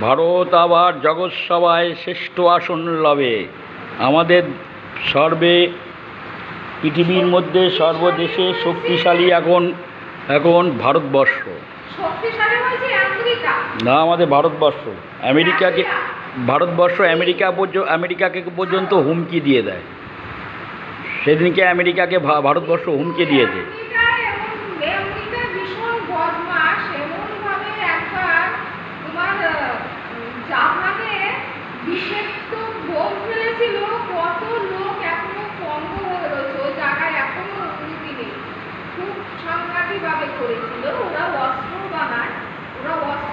ভারত আবার জগৎসভায় শ্রেষ্ঠ আসন লাভে। আমাদের পৃথিবীর মধ্যে সর্বদেশে শক্তিশালী এখন ভারতবর্ষ না, আমাদের ভারতবর্ষ। আমেরিকাকে পর্যন্ত হুমকি দিয়ে দেয়। সেদিনকে আমেরিকাকে ভারতবর্ষ হুমকি দিয়েছে।